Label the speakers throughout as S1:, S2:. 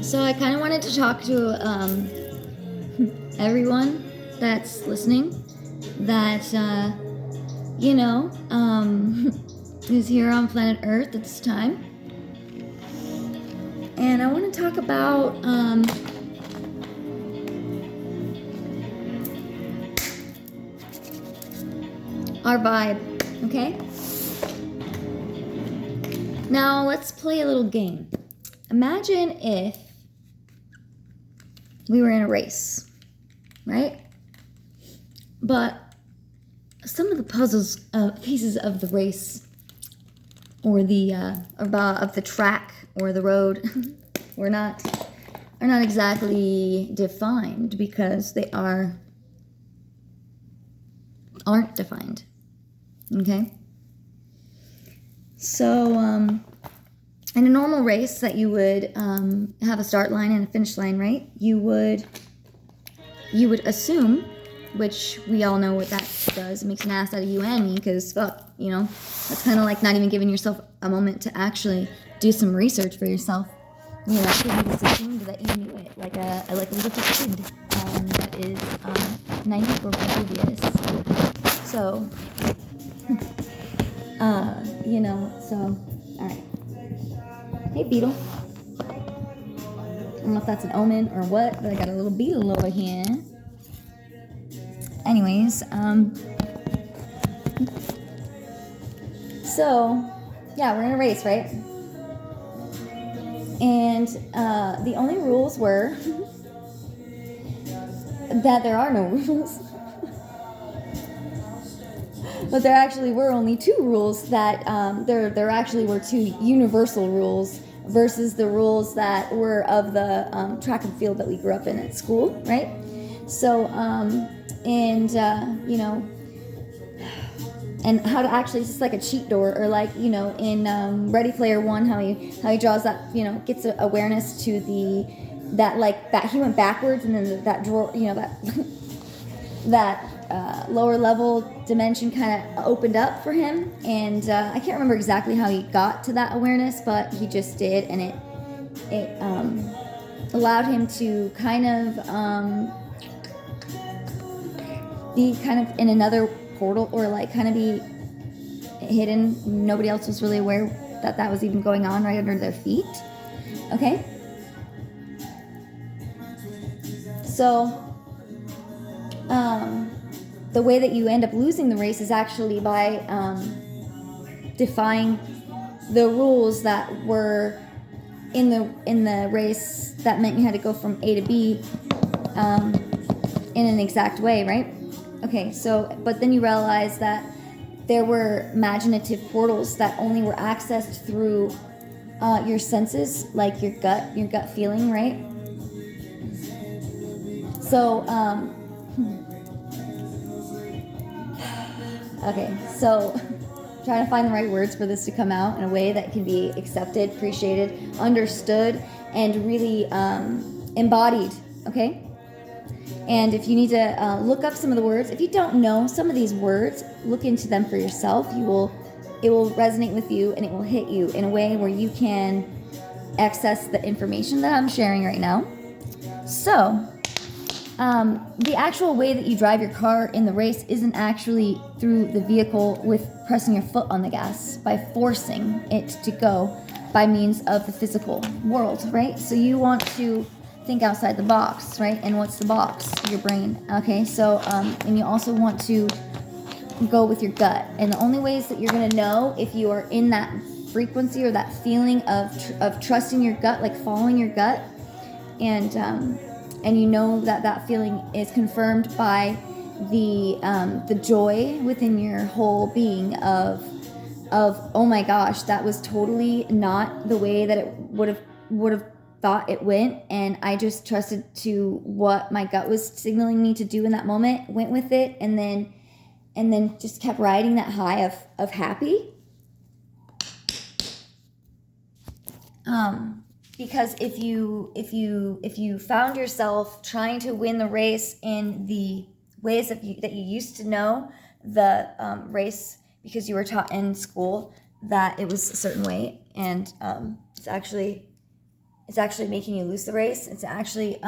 S1: So I kind of wanted to talk to everyone that's listening that, is here on planet Earth at this time. And I want to talk about our vibe, okay? Now let's play a little game. Imagine if we were in a race, right? But some of the puzzles, pieces of the race, or the of the track or the road, are not exactly defined because they aren't defined. Okay. So in a normal race that you would have a start line and a finish line, right? You would assume, which we all know what that does. It makes an ass out of you and me because, fuck, that's kind of like not even giving yourself a moment to actually do some research for yourself. Because you just assumed that you knew it, like a little kid that is 94 oblivious. So, so, alright. Hey, beetle. I don't know if that's an omen or what, but I got a little beetle over here. Anyways, so, yeah, we're in a race, right? And the only rules were that there are no rules. But there actually were only two rules that there actually were two universal rules versus the rules that were of the track and field that we grew up in at school, right? So, and how to actually, it's just like a cheat door, or like, in Ready Player One, how he draws that, gets awareness to that he went backwards and then that drawer, that lower level dimension kind of opened up for him, and I can't remember exactly how he got to that awareness, but he just did, and it allowed him to kind of be kind of in another portal, or like kind of be hidden. Nobody else was really aware that was even going on right under their feet. Okay, so the way that you end up losing the race is actually by defying the rules that were in the race that meant you had to go from A to B in an exact way, right? Okay, so but then you realize that there were imaginative portals that only were accessed through your senses, like your gut feeling, right? So okay, so trying to find the right words for this to come out in a way that can be accepted, appreciated, understood, and really embodied, okay? And if you need to look up some of the words, if you don't know some of these words, look into them for yourself. It will resonate with you, and it will hit you in a way where you can access the information that I'm sharing right now. So, the actual way that you drive your car in the race isn't actually through the vehicle with pressing your foot on the gas, by forcing it to go by means of the physical world, right? So you want to think outside the box, right? And what's the box? Your brain. Okay, so and you also want to go with your gut. And the only ways that you're going to know if you are in that frequency or that feeling of trusting your gut, like following your gut, and you know that feeling is confirmed by the joy within your whole being of oh my gosh, that was totally not the way that it would have thought it went, and I just trusted to what my gut was signaling me to do in that moment, went with it, and then just kept riding that high of happy. Because if you found yourself trying to win the race in the ways that you used to know the race, because you were taught in school that it was a certain way, and it's actually it's actually making you lose the race. It's actually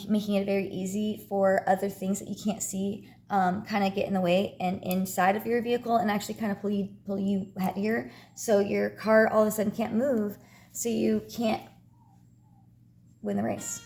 S1: making it very easy for other things that you can't see kind of get in the way and inside of your vehicle and actually kind of pull you here. So your car all of a sudden can't move, so you can't win the race.